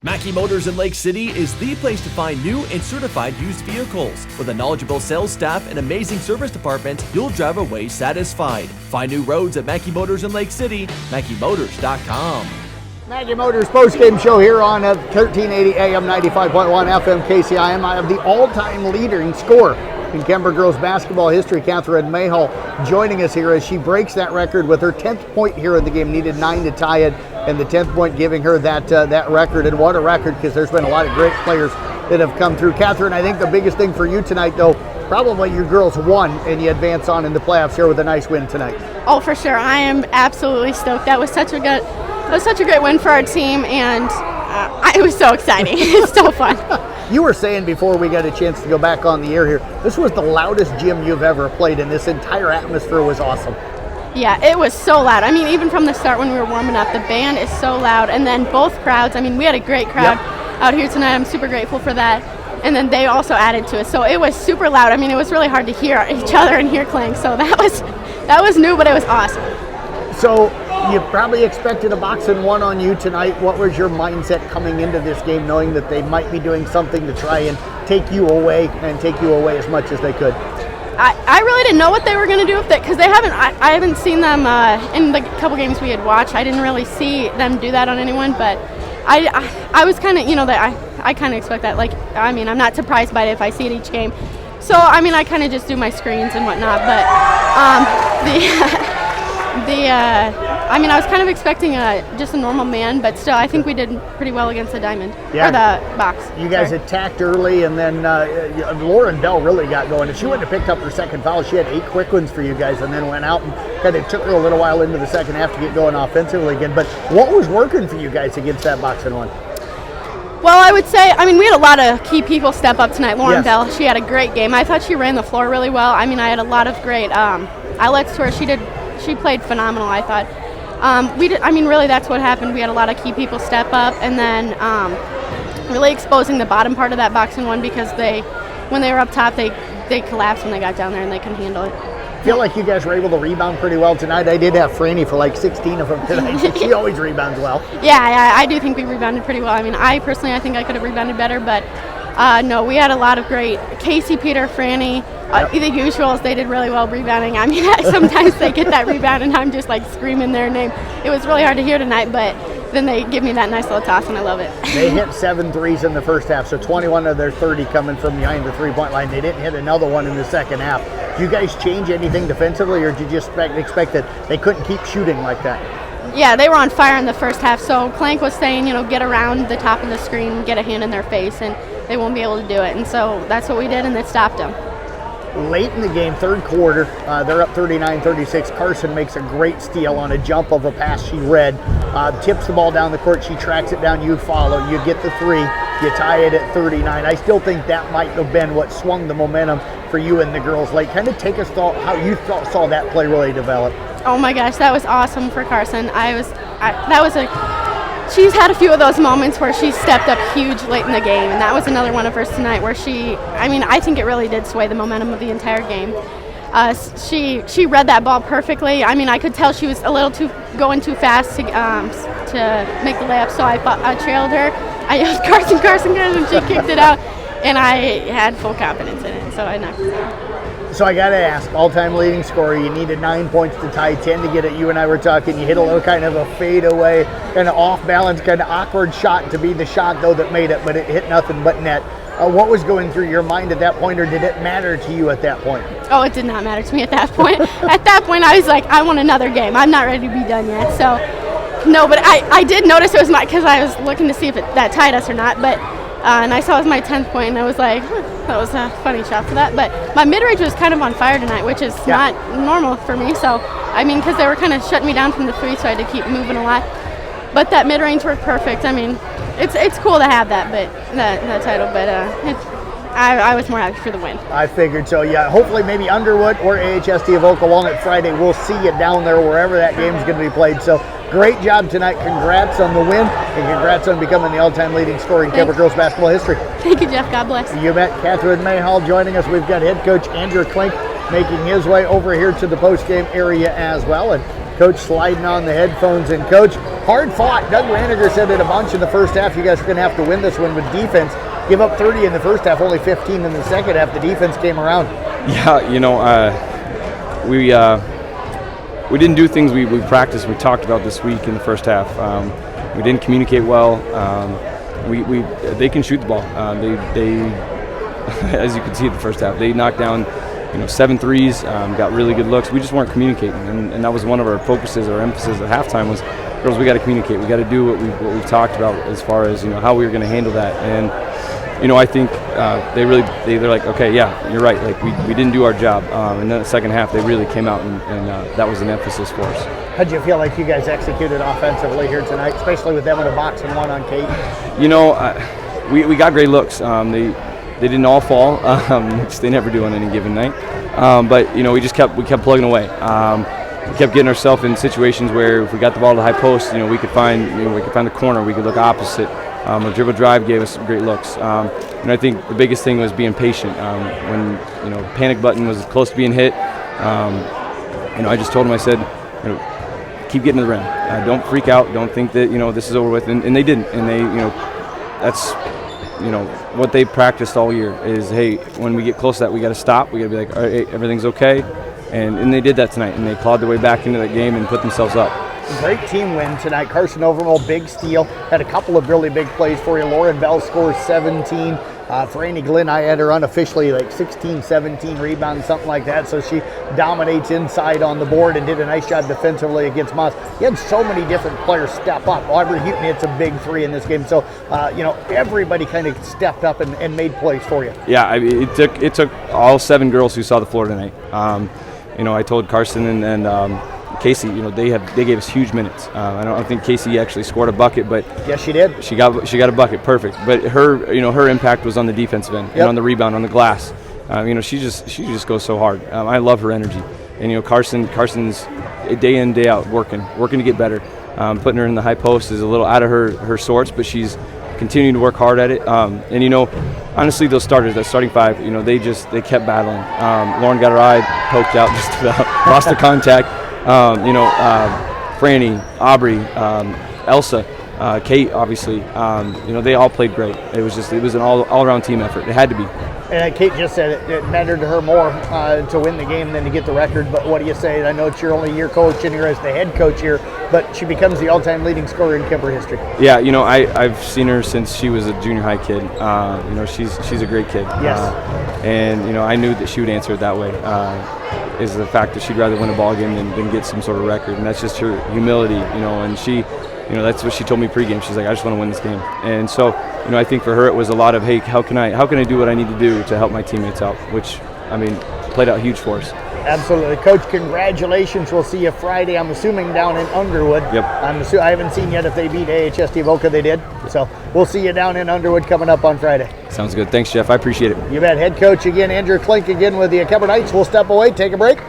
Mackie Motors in Lake City is the place to find new and certified used vehicles. With a knowledgeable sales staff and amazing service department, you'll drive away satisfied. Find new roads at Mackie Motors in Lake City, MackieMotors.com. Mackie Motors post-game show here on 1380 AM 95.1 FM KCIM. I have the all-time leader in score in Kuemper girls basketball history, Cate Mayhall, joining us here as she breaks that record with her 10th point here in the game. Needed 9 to tie it, and the 10th point giving her that record. And what a record, because there's been a lot of great players that have come through. Catherine, I think the biggest thing for you tonight, though, probably your girls won and you advance on in the playoffs here with a nice win tonight. Oh, for sure. I am absolutely stoked. That was such a great win for our team, and it was so exciting. It's so fun. You were saying before we got a chance to go back on the air here, this was the loudest gym you've ever played in. This entire atmosphere was awesome. Yeah, it was so loud. I mean, even from the start when we were warming up, the band is so loud. And then both crowds, I mean, we had a great crowd out here tonight. I'm super grateful for that. And then they also added to it. So it was super loud. I mean, it was really hard to hear each other and hear Klenk. So that was new, but it was awesome. So you probably expected a boxing one on you tonight. What was your mindset coming into this game, knowing that they might be doing something to try and take you away as much as they could? I really didn't know what they were going to do with it, because I haven't seen them in the couple games we had watched. I didn't really see them do that on anyone, but I was kind of, I kind of expect that. Like, I mean, I'm not surprised by it if I see it each game. So, I mean, I kind of just do my screens and whatnot, but I mean, I was kind of expecting just a normal man, but still, I think we did pretty well against the diamond, or the box. You guys attacked early, and then Lauren Bell really got going. If she wouldn't have picked up her second foul, she had 8 quick ones for you guys, and then went out and kind of took her a little while into the second half to get going offensively again. But what was working for you guys against that boxing one? Well, I would say, I mean, we had a lot of key people step up tonight. Lauren Bell, she had a great game. I thought she ran the floor really well. I mean, I had a lot of great outlets to her. She played phenomenal, I thought. Really, that's what happened. We had a lot of key people step up, and then really exposing the bottom part of that boxing one, because when they were up top, they collapsed when they got down there and they couldn't handle it. I feel like you guys were able to rebound pretty well tonight. I did have Franny for like 16 of them tonight. She always rebounds well. Yeah, I do think we rebounded pretty well. I mean, I think I could have rebounded better, but no, we had a lot of great. Casey, Peter, Franny, the usuals, they did really well rebounding. I mean, sometimes they get that rebound and I'm just like screaming their name. It was really hard to hear tonight, but then they give me that nice little toss and I love it. They hit 7 threes in the first half, so 21 of their 30 coming from behind the three-point line. They didn't hit another one in the second half. Do you guys change anything defensively, or did you just expect that they couldn't keep shooting like that? Yeah, they were on fire in the first half, so Klenk was saying, get around the top of the screen, get a hand in their face, and they won't be able to do it. And so that's what we did, and it stopped them. Late in the game, third quarter, they're up 39-36. Carson makes a great steal on a jump of a pass she read. Tips the ball down the court. She tracks it down. You follow. You get the 3. You tie it at 39. I still think that might have been what swung the momentum for you and the girls late. Kind of take us through how you saw that play really develop. Oh my gosh, that was awesome for Carson. She's had a few of those moments where she stepped up huge late in the game, and that was another one of hers tonight where I think it really did sway the momentum of the entire game. She read that ball perfectly. I mean, I could tell she was a little going too fast to make the layup, so I trailed her. I yelled, Carson, and she kicked it out, and I had full confidence in it, so I knocked it out. So I got to ask, all-time leading scorer, you needed 9 points to tie 10 to get it. You and I were talking, you hit a little kind of a fadeaway, kind of off-balance, kind of awkward shot to be the shot, though, that made it, but it hit nothing but net. What was going through your mind at that point, or did it matter to you at that point? Oh, it did not matter to me at that point. At that point, I was like, I want another game. I'm not ready to be done yet. So, no, but I did notice it was because I was looking to see if that tied us or not, but and I saw it was my 10th point, and I was like, that was a funny shot for that. But my mid-range was kind of on fire tonight, which is not normal for me. So, I mean, because they were kind of shutting me down from the 3, so I had to keep moving a lot. But that mid-range worked perfect. I mean, it's cool to have that, but that title. But I was more happy for the win. I figured so, yeah. Hopefully maybe Underwood or AHST of Oka Walnut Friday. We'll see you down there wherever that game's going to be played. So great job tonight. Congrats on the win, and congrats on becoming the all-time leading scorer in Kuemper girls basketball history. Thank you, Jeff. God bless. You bet. Cate Mayhall joining us. We've got head coach Andrew Klenk making his way over here to the post-game area as well. And Coach sliding on the headphones. And Coach, hard fought. Doug Raniger said it a bunch in the first half. You guys are going to have to win this one with defense. Give up 30 in the first half, only 15 in the second half. The defense came around. Yeah, we didn't do things we practiced, we talked about this week in the first half. We didn't communicate well. They can shoot the ball. They as you can see in the first half, they knocked down 7 threes, got really good looks. We just weren't communicating, and that was one of our focuses, our emphasis at halftime was, girls, we got to communicate. We got to do what we've talked about as far as how we were going to handle that. And I think they're like, okay, yeah, you're right. Like we didn't do our job. And then the second half, they really came out, and that was an emphasis for us. How did you feel like you guys executed offensively here tonight, especially with them in a box and one on Cate? We got great looks. They didn't all fall, which they never do on any given night. But we kept plugging away. We kept getting ourselves in situations where if we got the ball to the high post, we could find the corner, we could look opposite. A dribble drive gave us some great looks. And I think the biggest thing was being patient. When panic button was close to being hit, I just told them, I said, keep getting to the rim. Don't freak out. Don't think that this is over with. And they didn't. And they that's what they practiced all year is, hey, when we get close to that, we got to stop. We got to be like, all right, hey, everything's okay. And they did that tonight, and they clawed their way back into that game and put themselves up. Great team win tonight. Carson Overmole, big steal. Had a couple of really big plays for you. Lauren Bell scores 17. Franny Glenn, I had her unofficially like 16, 17 rebounds, something like that. So she dominates inside on the board and did a nice job defensively against Moss. You had so many different players step up. Aubrey Houghton hits a big 3 in this game. So, everybody kind of stepped up and made plays for you. Yeah, it took all 7 girls who saw the floor tonight. I told Carson and Casey, they gave us huge minutes. I don't think Casey actually scored a bucket, but yes, she did. She got a bucket, perfect. But her impact was on the defensive end and on the rebound, on the glass. She just goes so hard. I love her energy, and Carson's day in, day out working to get better. Putting her in the high post is a little out of her sorts, but she's continuing to work hard at it. Honestly, those starters, that starting 5, they kept battling. Lauren got her eye poked out just about, lost the contact. Franny, Aubrey, Elsa, Cate, obviously, they all played great. It was an all-around team effort. It had to be. And Cate just said it mattered to her more to win the game than to get the record. But what do you say? I know it's your only year coaching here as the head coach here, but she becomes the all-time leading scorer in Kuemper history. Yeah, I've seen her since she was a junior high kid. She's a great kid. Yes. And I knew that she would answer it that way. Is the fact that she'd rather win a ball game than get some sort of record, and that's just her humility, and she, that's what she told me pregame. She's like, I just want to win this game, and so, I think for her it was a lot of, hey, how can I do what I need to do to help my teammates out, which, played out huge for us. Absolutely. Coach, congratulations. We'll see you Friday, I'm assuming, down in Underwood. Yep. I haven't seen yet if they beat AHS Avoca. They did. So we'll see you down in Underwood coming up on Friday. Sounds good. Thanks, Jeff. I appreciate it. You bet. Head coach again, Andrew Klenk again with the Kuemper Knights. We'll step away, take a break.